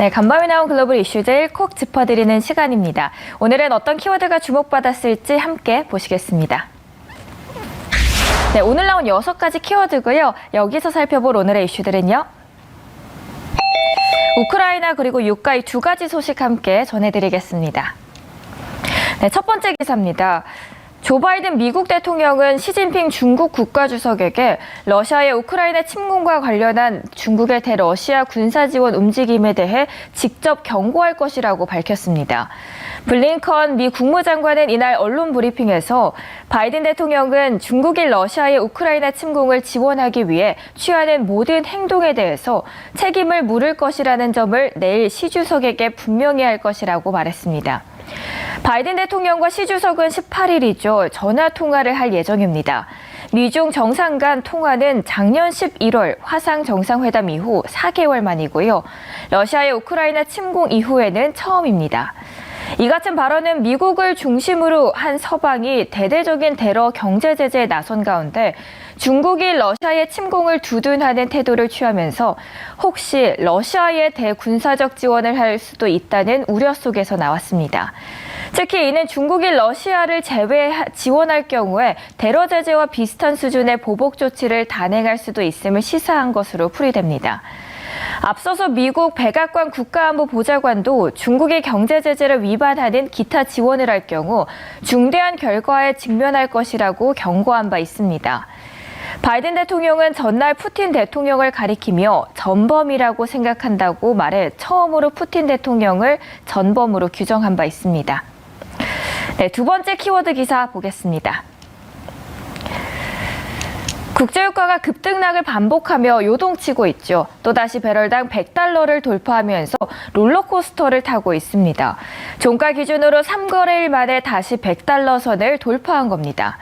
네, 간밤에 나온 글로벌 이슈들 콕 짚어드리는 시간입니다. 오늘은 어떤 키워드가 주목받았을지 함께 보시겠습니다. 네, 오늘 나온 6가지 키워드고요. 여기서 살펴볼 오늘의 이슈들은요. 우크라이나 그리고 유가 이 2가지 소식 함께 전해드리겠습니다. 네, 첫 번째 기사입니다. 조 바이든 미국 대통령은 시진핑 중국 국가주석에게 러시아의 우크라이나 침공과 관련한 중국의 대러시아 군사 지원 움직임에 대해 직접 경고할 것이라고 밝혔습니다. 블링컨 미 국무장관은 이날 언론 브리핑에서 바이든 대통령은 중국이 러시아의 우크라이나 침공을 지원하기 위해 취하는 모든 행동에 대해서 책임을 물을 것이라는 점을 내일 시 주석에게 분명히 할 것이라고 말했습니다. 바이든 대통령과 시 주석은 18일이죠. 전화 통화를 할 예정입니다. 미중 정상 간 통화는 작년 11월 화상 정상회담 이후 4개월 만이고요. 러시아의 우크라이나 침공 이후에는 처음입니다. 이 같은 발언은 미국을 중심으로 한 서방이 대대적인 테러 경제 제재에 나선 가운데 중국이 러시아의 침공을 두둔하는 태도를 취하면서 혹시 러시아의 대군사적 지원을 할 수도 있다는 우려 속에서 나왔습니다. 특히 이는 중국이 러시아를 지원할 경우에 테러 제재와 비슷한 수준의 보복 조치를 단행할 수도 있음을 시사한 것으로 풀이됩니다. 앞서서 미국 백악관 국가안보보좌관도 중국이 경제 제재를 위반하는 기타 지원을 할 경우 중대한 결과에 직면할 것이라고 경고한 바 있습니다. 바이든 대통령은 전날 푸틴 대통령을 가리키며 전범이라고 생각한다고 말해 처음으로 푸틴 대통령을 전범으로 규정한 바 있습니다. 네, 두 번째 키워드 기사 보겠습니다. 국제유가가 급등락을 반복하며 요동치고 있죠. 또다시 배럴당 $100를 돌파하면서 롤러코스터를 타고 있습니다. 종가 기준으로 3거래일 만에 다시 $100 선을 돌파한 겁니다.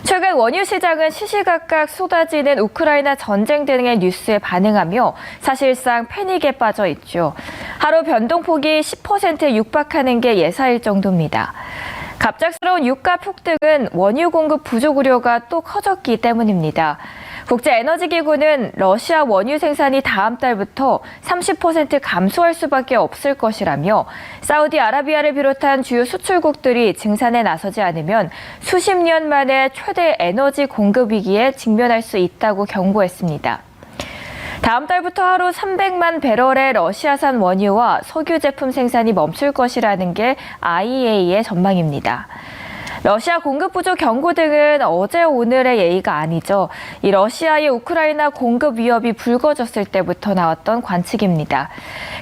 최근 원유 시장은 시시각각 쏟아지는 우크라이나 전쟁 등의 뉴스에 반응하며 사실상 패닉에 빠져 있죠. 하루 변동폭이 10%에 육박하는 게 예사일 정도입니다. 갑작스러운 유가 폭등은 원유 공급 부족 우려가 또 커졌기 때문입니다. 국제에너지기구는 러시아 원유 생산이 다음 달부터 30% 감소할 수밖에 없을 것이라며 사우디아라비아를 비롯한 주요 수출국들이 증산에 나서지 않으면 수십 년 만에 최대 에너지 공급 위기에 직면할 수 있다고 경고했습니다. 다음 달부터 하루 300만 배럴의 러시아산 원유와 석유 제품 생산이 멈출 것이라는 게 IEA의 전망입니다. 러시아 공급 부족 경고 등은 어제 오늘의 예의가 아니죠. 이 러시아의 우크라이나 공급 위협이 불거졌을 때부터 나왔던 관측입니다.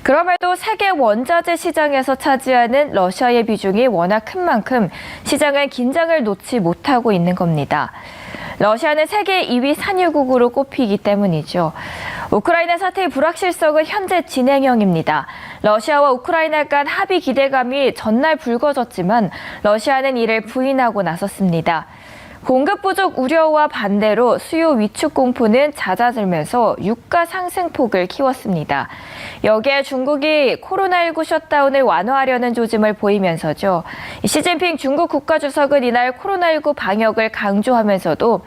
그럼에도 세계 원자재 시장에서 차지하는 러시아의 비중이 워낙 큰 만큼 시장은 긴장을 놓지 못하고 있는 겁니다. 러시아는 세계 2위 산유국으로 꼽히기 때문이죠. 우크라이나 사태의 불확실성은 현재 진행형입니다. 러시아와 우크라이나 간 합의 기대감이 전날 불거졌지만 러시아는 이를 부인하고 나섰습니다. 공급 부족 우려와 반대로 수요 위축 공포는 잦아들면서 유가 상승폭을 키웠습니다. 여기에 중국이 코로나19 셧다운을 완화하려는 조짐을 보이면서죠. 시진핑 중국 국가주석은 이날 코로나19 방역을 강조하면서도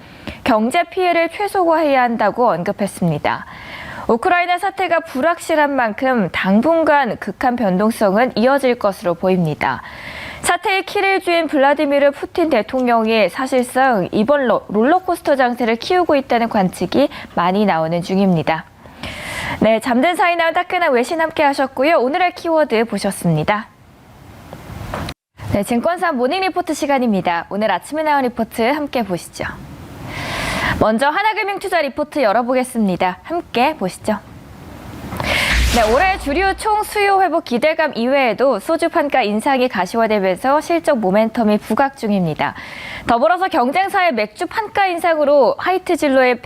경제 피해를 최소화해야 한다고 언급했습니다. 우크라이나 사태가 불확실한 만큼 당분간 극한 변동성은 이어질 것으로 보입니다. 사태의 키를 쥔 블라디미르 푸틴 대통령이 사실상 이번 롤러코스터 장세를 키우고 있다는 관측이 많이 나오는 중입니다. 네, 잠든 사이 나온 따끈한 외신 함께 하셨고요. 오늘의 키워드 보셨습니다. 네, 증권사 모닝 리포트 시간입니다. 오늘 아침에 나온 리포트 함께 보시죠. 먼저 하나금융투자 리포트 열어보겠습니다. 함께 보시죠. 네, 올해 주류 총 수요 회복 기대감 이외에도 소주 판가 인상이 가시화되면서 실적 모멘텀이 부각 중입니다. 더불어서 경쟁사의 맥주 판가 인상으로 화이트 진로의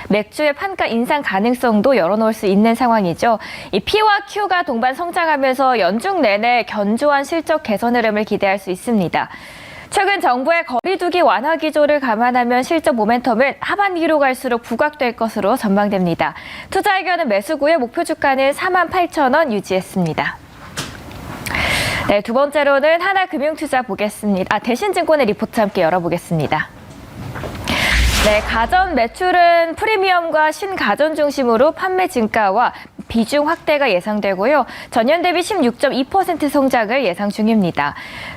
맥주의 판가 인상 가능성도 열어놓을 수 있는 상황이죠. 이 P와 Q가 동반 성장하면서 연중 내내 견조한 실적 개선 흐름을 기대할 수 있습니다. 최근 정부의 거리두기 완화 기조를 감안하면 실적 모멘텀은 하반기로 갈수록 부각될 것으로 전망됩니다. 투자 의견은 매수구의 목표 주가는 48,000원 유지했습니다. 네, 두 번째로는 하나금융투자 보겠습니다. 대신증권의 리포트 함께 열어보겠습니다. 네, 가전 매출은 프리미엄과 신가전 중심으로 판매 증가와 비중 확대가 예상되고요. 전년 대비 16.2% 성장을 예상 중입니다.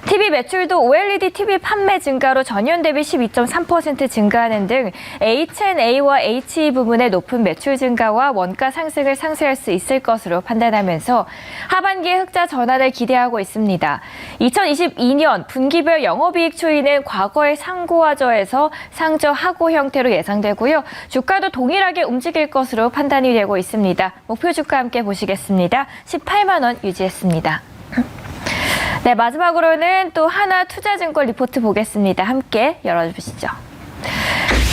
TV 매출도 OLED TV 판매 증가로 전년 대비 12.3% 증가하는 등 H&A와 HE 부문의 높은 매출 증가와 원가 상승을 상쇄할 수 있을 것으로 판단하면서 하반기에 흑자 전환을 기대하고 있습니다. 2022년 분기별 영업이익 추이는 과거의 상고하저에서 상저하고 형태로 예상되고요. 주가도 동일하게 움직일 것으로 판단이 되고 있습니다. 목표 주가 함께 보시겠습니다. 18만 원 유지했습니다. 네, 마지막으로는 또 하나투자증권 리포트 보겠습니다. 함께 열어주시죠.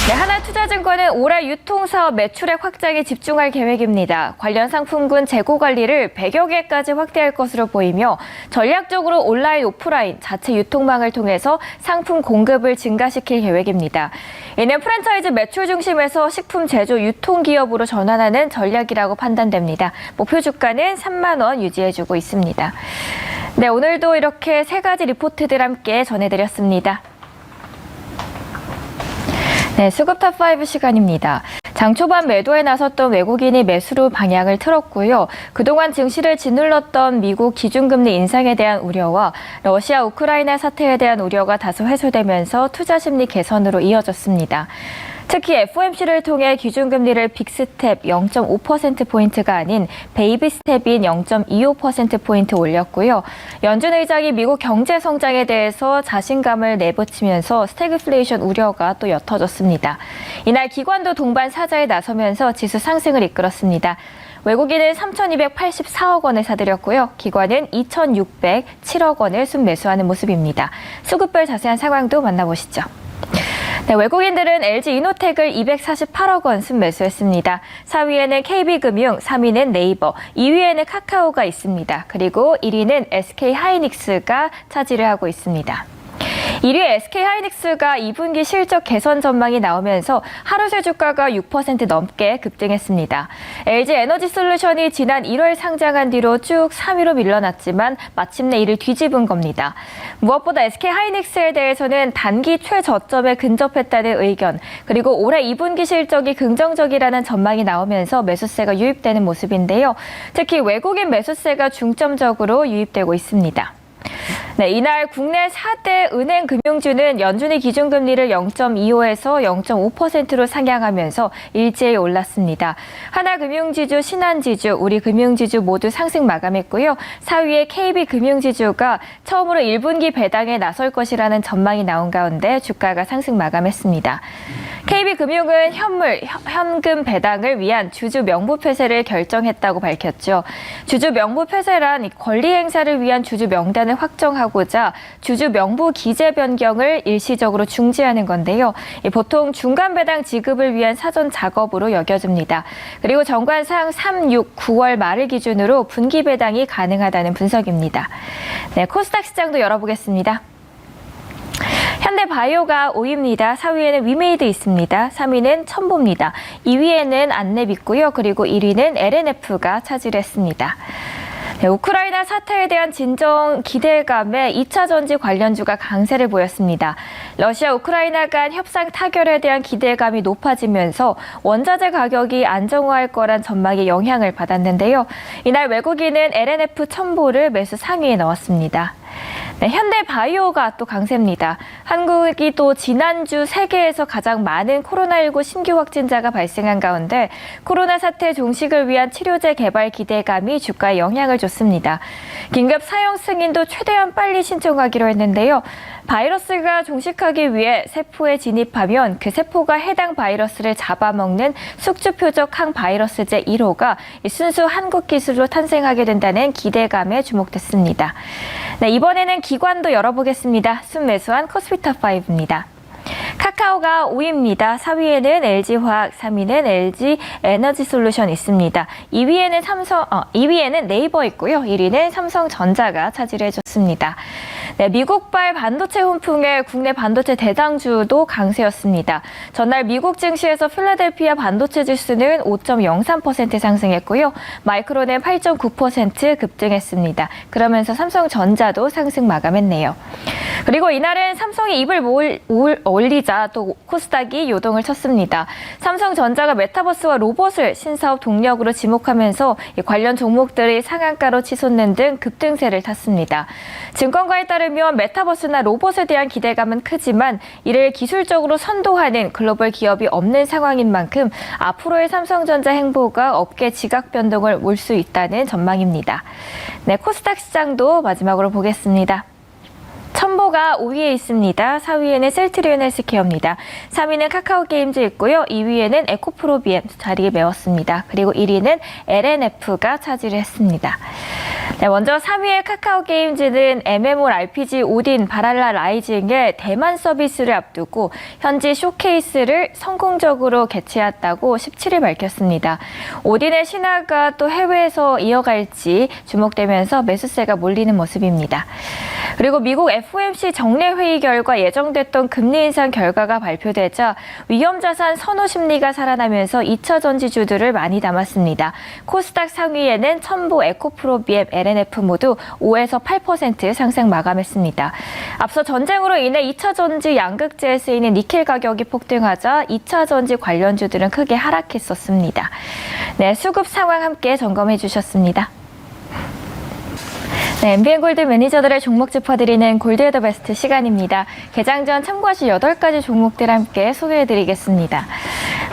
네, 하나투자증권은 올해 유통사업 매출액 확장에 집중할 계획입니다. 관련 상품군 재고 관리를 100여 개까지 확대할 것으로 보이며 전략적으로 온라인, 오프라인, 자체 유통망을 통해서 상품 공급을 증가시킬 계획입니다. 이는 프랜차이즈 매출 중심에서 식품 제조 유통기업으로 전환하는 전략이라고 판단됩니다. 목표 주가는 3만 원 유지해주고 있습니다. 네, 오늘도 이렇게 세 가지 리포트들 함께 전해드렸습니다. 네, 수급 탑5 시간입니다. 장 초반 매도에 나섰던 외국인이 매수로 방향을 틀었고요. 그동안 증시를 짓눌렀던 미국 기준금리 인상에 대한 우려와 러시아, 우크라이나 사태에 대한 우려가 다소 해소되면서 투자 심리 개선으로 이어졌습니다. 특히 FOMC를 통해 기준금리를 빅스텝 0.5%포인트가 아닌 베이비 스텝인 0.25%포인트 올렸고요. 연준 의장이 미국 경제 성장에 대해서 자신감을 내비치면서 스태그플레이션 우려가 또 옅어졌습니다. 이날 기관도 동반 사자에 나서면서 지수 상승을 이끌었습니다. 외국인은 3,284억 원을 사들였고요. 기관은 2,607억 원을 순매수하는 모습입니다. 수급별 자세한 상황도 만나보시죠. 네, 외국인들은 LG이노텍을 248억 원 순매수했습니다. 4위에는 KB금융, 3위는 네이버, 2위에는 카카오가 있습니다. 그리고 1위는 SK하이닉스가 차지를 하고 있습니다. 1위 SK하이닉스가 2분기 실적 개선 전망이 나오면서 하루새 주가가 6% 넘게 급등했습니다. LG에너지솔루션이 지난 1월 상장한 뒤로 쭉 3위로 밀려났지만 마침내 이를 뒤집은 겁니다. 무엇보다 SK하이닉스에 대해서는 단기 최저점에 근접했다는 의견, 그리고 올해 2분기 실적이 긍정적이라는 전망이 나오면서 매수세가 유입되는 모습인데요. 특히 외국인 매수세가 중점적으로 유입되고 있습니다. 네, 이날 국내 4대 은행 금융주는 연준이 기준금리를 0.25에서 0.5%로 상향하면서 일제히 올랐습니다. 하나금융지주, 신한지주, 우리금융지주 모두 상승 마감했고요. 4위의 KB금융지주가 처음으로 1분기 배당에 나설 것이라는 전망이 나온 가운데 주가가 상승 마감했습니다. KB금융은 현금 배당을 위한 주주 명부 폐쇄를 결정했다고 밝혔죠. 주주 명부 폐쇄란 권리 행사를 위한 주주 명단을 확정하고자 주주 명부 기재 변경을 일시적으로 중지하는 건데요. 보통 중간 배당 지급을 위한 사전 작업으로 여겨집니다. 그리고 정관상 3, 6, 9월 말을 기준으로 분기 배당이 가능하다는 분석입니다. 네, 코스닥 시장도 열어보겠습니다. 현대바이오가 5위입니다. 4위에는 위메이드 있습니다. 3위는 첨보입니다. 2위에는 안랩 있고요. 그리고 1위는 LNF가 차지를 했습니다. 네, 우크라이나 사태에 대한 진정 기대감에 2차 전지 관련주가 강세를 보였습니다. 러시아, 우크라이나 간 협상 타결에 대한 기대감이 높아지면서 원자재 가격이 안정화할 거란 전망에 영향을 받았는데요. 이날 외국인은 LNF 첨보를 매수 상위에 넣었습니다. 네, 현대바이오가 또 강세입니다. 한국이 또 지난주 세계에서 가장 많은 코로나19 신규 확진자가 발생한 가운데 코로나 사태 종식을 위한 치료제 개발 기대감이 주가에 영향을 줬습니다. 긴급 사용 승인도 최대한 빨리 신청하기로 했는데요. 바이러스가 종식하기 위해 세포에 진입하면 그 세포가 해당 바이러스를 잡아먹는 숙주표적 항바이러스제 1호가 순수 한국 기술로 탄생하게 된다는 기대감에 주목됐습니다. 네, 이번에는 기관도 열어보겠습니다. 순매수한 코스피탑5입니다. 카카오가 5위입니다. 4위에는 LG화학, 3위는 LG에너지솔루션 있습니다. 2위에는 네이버 있고요. 1위는 삼성전자가 차지를 해줬습니다. 네, 미국발 반도체 훈풍에 국내 반도체 대장주도 강세였습니다. 전날 미국 증시에서 필라델피아 반도체 지수는 5.03% 상승했고요. 마이크론은 8.9% 급등했습니다. 그러면서 삼성전자도 상승 마감했네요. 그리고 이날은 삼성이 입을 올리자 또 코스닥이 요동을 쳤습니다. 삼성전자가 메타버스와 로봇을 신사업 동력으로 지목하면서 관련 종목들이 상한가로 치솟는 등 급등세를 탔습니다. 증권가에 따르면 메타버스나 로봇에 대한 기대감은 크지만 이를 기술적으로 선도하는 글로벌 기업이 없는 상황인 만큼 앞으로의 삼성전자 행보가 업계 지각 변동을 올 수 있다는 전망입니다. 네, 코스닥 시장도 마지막으로 보겠습니다. 첨보가 5위에 있습니다. 4위에는 셀트리온 헬스케어입니다. 3위는 카카오게임즈 있고요. 2위에는 에코프로비엠 자리에 메웠습니다. 그리고 1위는 LNF가 차지를 했습니다. 네, 먼저 3위의 카카오게임즈는 MMORPG 오딘 바랄라 라이징의 대만 서비스를 앞두고 현지 쇼케이스를 성공적으로 개최했다고 17일 밝혔습니다. 오딘의 신화가 또 해외에서 이어갈지 주목되면서 매수세가 몰리는 모습입니다. 그리고 미국 FOMC 정례회의 결과 예정됐던 금리 인상 결과가 발표되자 위험자산 선호 심리가 살아나면서 2차 전지주들을 많이 담았습니다. 코스닥 상위에는 첨보, 에코프로비엠, LNF 모두 5에서 8% 상승 마감했습니다. 앞서 전쟁으로 인해 2차 전지 양극재에 쓰이는 니켈 가격이 폭등하자 2차 전지 관련주들은 크게 하락했었습니다. 네, 수급 상황 함께 점검해 주셨습니다. 네, MBN골드 매니저들의 종목 짚어드리는 골드 더 베스트 시간입니다. 개장 전 참고하실 8가지 종목들 함께 소개해드리겠습니다.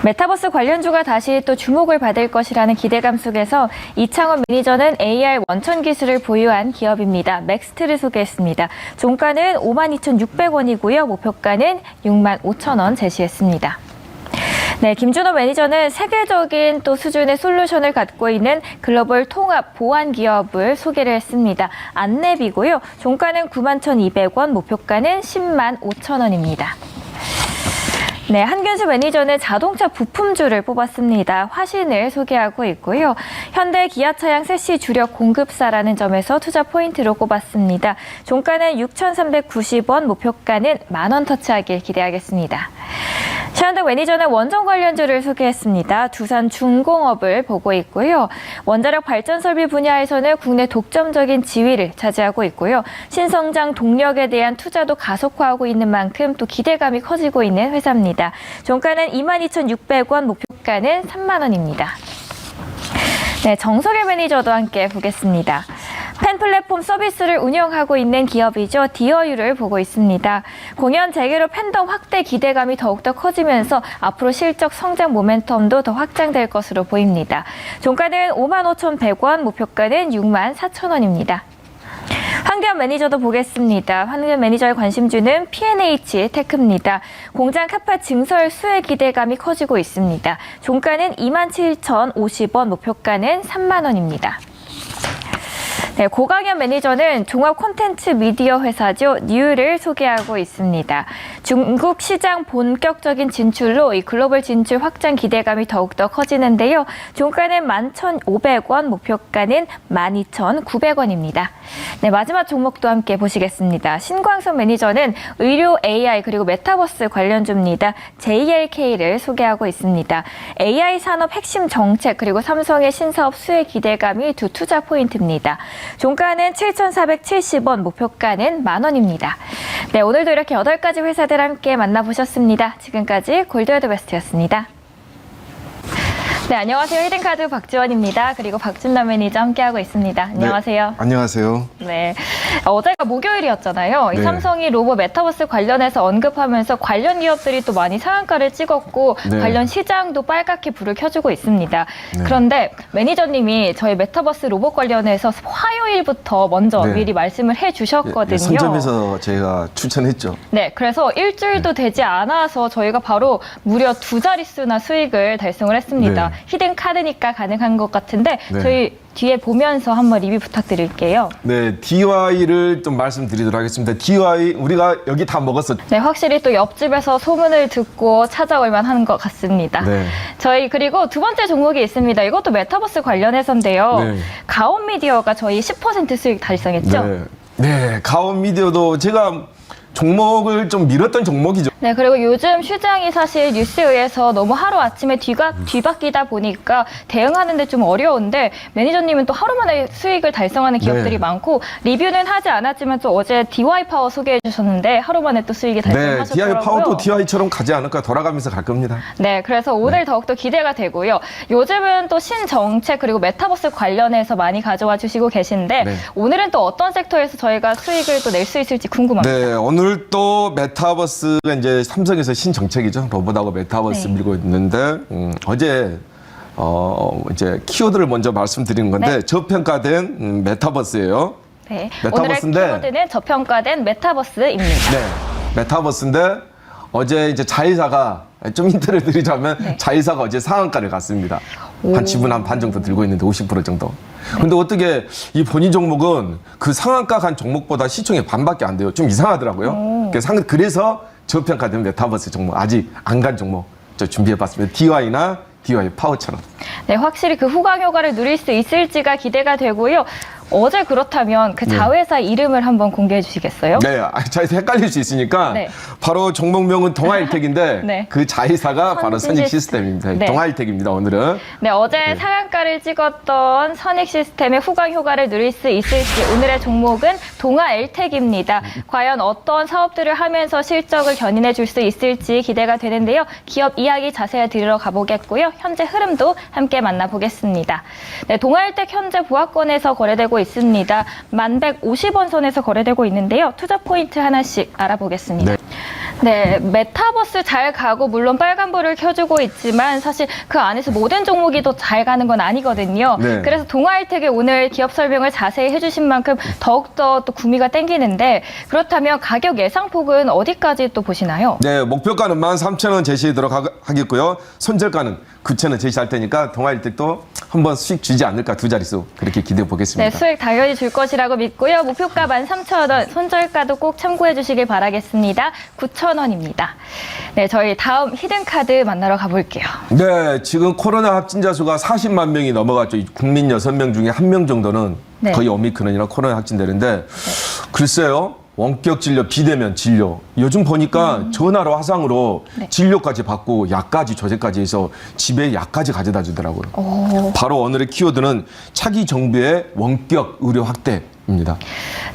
메타버스 관련주가 다시 또 주목을 받을 것이라는 기대감 속에서 이창원 매니저는 AR 원천 기술을 보유한 기업입니다. 맥스트를 소개했습니다. 종가는 52,600원이고요. 목표가는 65,000원 제시했습니다. 네, 김준호 매니저는 세계적인 또 수준의 솔루션을 갖고 있는 글로벌 통합 보안 기업을 소개를 했습니다. 안랩이고요. 종가는 91,200원, 목표가는 105,000원입니다. 네, 한균수 매니저는 자동차 부품주를 뽑았습니다. 화신을 소개하고 있고요. 현대 기아차량 셋시 주력 공급사라는 점에서 투자 포인트로 꼽았습니다. 종가는 6,390원, 목표가는 10,000원 터치하길 기대하겠습니다. 최현덕 매니저는 원전 관련주를 소개했습니다. 두산중공업을 보고 있고요. 원자력 발전 설비 분야에서는 국내 독점적인 지위를 차지하고 있고요. 신성장 동력에 대한 투자도 가속화하고 있는 만큼 또 기대감이 커지고 있는 회사입니다. 종가는 22,600원, 목표가는 30,000원입니다. 네, 정석일 매니저도 함께 보겠습니다. 팬 플랫폼 서비스를 운영하고 있는 기업이죠. 디어유를 보고 있습니다. 공연 재개로 팬덤 확대 기대감이 더욱더 커지면서 앞으로 실적 성장 모멘텀도 더 확장될 것으로 보입니다. 종가는 55,100원, 목표가는 64,000원입니다. 황교안 매니저도 보겠습니다. 황교안 매니저의 관심주는 P&H 테크입니다. 공장 카파 증설 수혜 기대감이 커지고 있습니다. 종가는 27,050원, 목표가는 30,000원입니다. 네, 고강현 매니저는 종합 콘텐츠 미디어 회사죠. 뉴를 소개하고 있습니다. 중국 시장 본격적인 진출로 이 글로벌 진출 확장 기대감이 더욱더 커지는데요. 종가는 11,500원, 목표가는 12,900원입니다. 네, 마지막 종목도 함께 보시겠습니다. 신광석 매니저는 의료 AI 그리고 메타버스 관련주입니다. JLK를 소개하고 있습니다. AI 산업 핵심 정책 그리고 삼성의 신사업 수혜 기대감이 두 투자 포인트입니다. 종가는 7,470원, 목표가는 10,000원입니다. 네, 오늘도 이렇게 8가지 회사들 함께 만나보셨습니다. 지금까지 골드 더 베스트였습니다. 네, 안녕하세요. 히든카드 박지원입니다. 그리고 박준남 매니저 함께하고 있습니다. 안녕하세요. 네, 안녕하세요. 네, 어제가 목요일이었잖아요. 이 네. 삼성이 로봇 메타버스 관련해서 언급하면서 관련 기업들이 또 많이 상한가를 찍었고 네. 관련 시장도 빨갛게 불을 켜주고 있습니다. 네. 그런데 매니저님이 저희 메타버스 로봇 관련해서 화요일부터 먼저 네. 미리 말씀을 해주셨거든요. 선점에서 제가 추천했죠. 네, 그래서 일주일도 되지 않아서 저희가 바로 무려 2자릿수나 수익을 달성을 했습니다. 네. 히든 카드니까 가능한 것 같은데 네. 저희 뒤에 보면서 한번 리뷰 부탁드릴게요. 네, DY를 좀 말씀드리도록 하겠습니다. DY 우리가 여기 다 먹었었죠. 네, 확실히 또 옆집에서 소문을 듣고 찾아올 만한 것 같습니다. 네. 저희 그리고 두 번째 종목이 있습니다. 이것도 메타버스 관련해서인데요. 네. 가온미디어가 저희 10% 수익 달성했죠. 네, 가온 미디어도 제가 종목을 좀 밀었던 종목이죠. 네, 그리고 요즘 시장이 사실 뉴스에 의해서 너무 하루아침에 뒤바뀌다 보니까 대응하는데 좀 어려운데 매니저님은 또 하루 만에 수익을 달성하는 기업들이 네. 많고 리뷰는 하지 않았지만 또 어제 DY 파워 소개해 주셨는데 하루 만에 또 수익이 네, 달성하셨더라고요. DI 파워도 DI처럼 가지 않을까 돌아가면서 갈 겁니다. 네, 그래서 오늘 더욱더 기대가 되고요. 요즘은 또 신정책 그리고 메타버스 관련해서 많이 가져와 주시고 계신데 네. 오늘은 또 어떤 섹터에서 저희가 수익을 또 낼 수 있을지 궁금합니다. 네, 오늘 또 메타버스가 이제 삼성에서 신정책이죠. 로봇하고 메타버스 네. 밀고 있는데 어제 이제 키워드를 먼저 말씀드리는 건데 네. 저평가된 메타버스예요. 네, 메타버스인데- 오늘의 키워드는 저평가된 메타버스입니다. 네, 메타버스인데 어제 이제 자회사가 좀 힌트를 드리자면 네. 자회사가 어제 상한가를 갔습니다. 한 지분 한 반 정도 들고 있는데 50% 정도. 근데 어떻게 이 본인 종목은 그 상한가 간 종목보다 시총의 반밖에 안 돼요. 좀 이상하더라고요. 그래서 저평가된 메타버스 종목 아직 안 간 종목 저 준비해봤습니다. DY나 DY 파워처럼. 네, 확실히 그 후광 효과를 누릴 수 있을지가 기대가 되고요. 어제 그렇다면 그 자회사 이름을 한번 공개해 주시겠어요? 네, 자회사 헷갈릴 수 있으니까 네. 바로 종목명은 동아일텍인데 네. 그 자회사가 바로 선진 선익 시스템입니다. 네. 동아일텍입니다, 오늘은. 네, 어제 상한가를 찍었던 선익 시스템의 후광 효과를 누릴 수 있을지 오늘의 종목은 동아엘텍입니다. 과연 어떤 사업들을 하면서 실적을 견인해 줄 수 있을지 기대가 되는데요. 기업 이야기 자세히 들으러 가보겠고요. 현재 흐름도 함께 만나보겠습니다. 네, 동아엘텍 현재 보합권에서 거래되고 있습니다. 1150원 선에서 거래되고 있는데요. 투자 포인트 하나씩 알아보겠습니다. 네, 메타버스 잘 가고 물론 빨간불을 켜주고 있지만 사실 그 안에서 모든 종목이 더 잘 가는 건 아니거든요. 네. 그래서 동아일텍의 오늘 기업 설명을 자세히 해주신 만큼 더욱더 또 구미가 땡기는데 그렇다면 가격 예상폭은 어디까지 또 보시나요? 네, 목표가는 13,000원 제시하도록 하겠고요. 손절가는 9,000원 제시할 테니까 동아일텍도 한번 수익 주지 않을까 두 자릿수 그렇게 기대해 보겠습니다. 네, 수익 당연히 줄 것이라고 믿고요. 목표가 13,000원, 손절가도 꼭 참고해 주시길 바라겠습니다. 9,000원입니다. 네, 저희 다음 히든카드 만나러 가볼게요. 네, 지금 코로나 확진자 수가 40만 명이 넘어갔죠. 국민 6명 중에 1명 정도는 네. 거의 오미크론이나 코로나 확진되는데 글쎄요. 원격 진료, 비대면 진료. 요즘 보니까 전화로 화상으로 네. 진료까지 받고 약까지 조제까지 해서 집에 약까지 가져다 주더라고요. 바로 오늘의 키워드는 차기 정부의 원격 의료 확대입니다.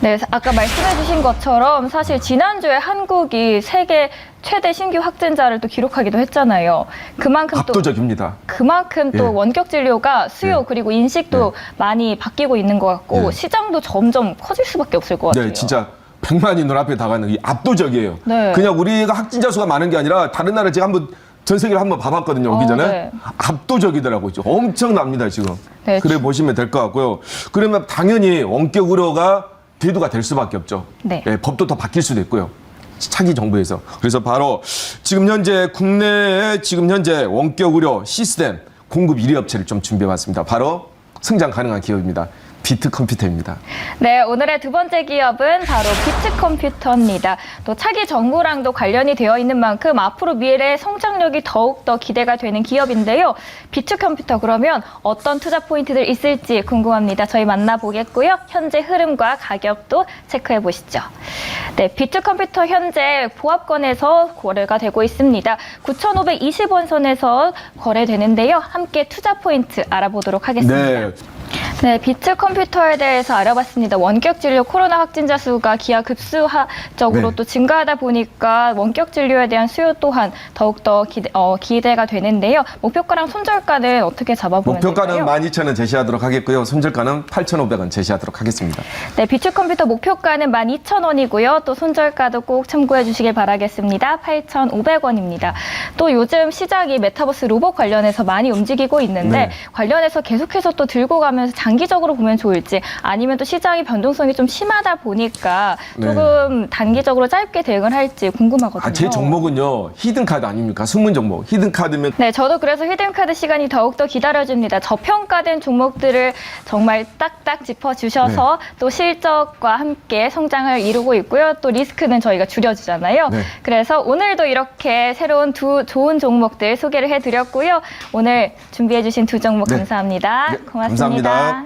네, 아까 말씀해 주신 것처럼 사실 지난주에 한국이 세계 최대 신규 확진자를 또 기록하기도 했잖아요. 그만큼 압도적입니다. 그만큼 또 예. 원격 진료가 수요 네. 그리고 인식도 많이 바뀌고 있는 것 같고 네. 시장도 점점 커질 수밖에 없을 것 같아요. 네, 진짜 100만이 눈앞에 다가는 게 압도적이에요. 네. 그냥 우리가 확진자 수가 많은 게 아니라 다른 나라 제가 한번 전 세계를 한번 봐봤거든요. 오기 전에. 네. 압도적이더라고요. 엄청납니다, 지금. 네, 그래 보시면 될 것 같고요. 그러면 당연히 원격 의료가 대두가 될 수밖에 없죠. 네. 예, 법도 더 바뀔 수도 있고요. 차기 정부에서. 그래서 바로 지금 현재 국내에 지금 현재 원격 의료 시스템 공급 1위 업체를 좀 준비해봤습니다. 바로 성장 가능한 기업입니다. 비트컴퓨터입니다. 네, 오늘의 두 번째 기업은 바로 비트컴퓨터입니다. 또 차기 정부랑도 관련이 되어 있는 만큼 앞으로 미래의 성장력이 더욱더 기대가 되는 기업인데요. 비트컴퓨터 그러면 어떤 투자 포인트들 있을지 궁금합니다. 저희 만나보겠고요. 현재 흐름과 가격도 체크해 보시죠. 네, 비트컴퓨터 현재 보합권에서 거래가 되고 있습니다. 9,520원 선에서 거래되는데요. 함께 투자 포인트 알아보도록 하겠습니다. 네. 네, 비트컴퓨터에 대해서 알아봤습니다. 원격 진료 코로나 확진자 수가 기하급수적으로 네. 또 증가하다 보니까 원격 진료에 대한 수요 또한 더욱더 기대가 되는데요. 목표가랑 손절가는 어떻게 잡아보면 목표가는 될까요? 12,000원 제시하도록 하겠고요. 손절가는 8,500원 제시하도록 하겠습니다. 네, 비트컴퓨터 목표가는 12,000원이고요. 또 손절가도 꼭 참고해 주시길 바라겠습니다. 8,500원입니다. 또 요즘 시장이 메타버스 로봇 관련해서 많이 움직이고 있는데 네. 관련해서 계속해서 또 들고 가면서 장기적으로 보면 좋을지 아니면 또 시장의 변동성이 좀 심하다 보니까 네. 조금 단기적으로 짧게 대응을 할지 궁금하거든요. 제 종목은요. 히든카드 아닙니까? 숨은 종목. 히든카드면 네, 저도 그래서 히든카드 시간이 더욱더 기다려집니다. 저평가된 종목들을 정말 딱딱 짚어주셔서 또 실적과 함께 성장을 이루고 있고요. 또 리스크는 저희가 줄여주잖아요. 네. 그래서 오늘도 이렇게 새로운 두 좋은 종목들 소개를 해드렸고요. 오늘 준비해주신 두 종목 네. 감사합니다. 네, 고맙습니다. 감사합니다.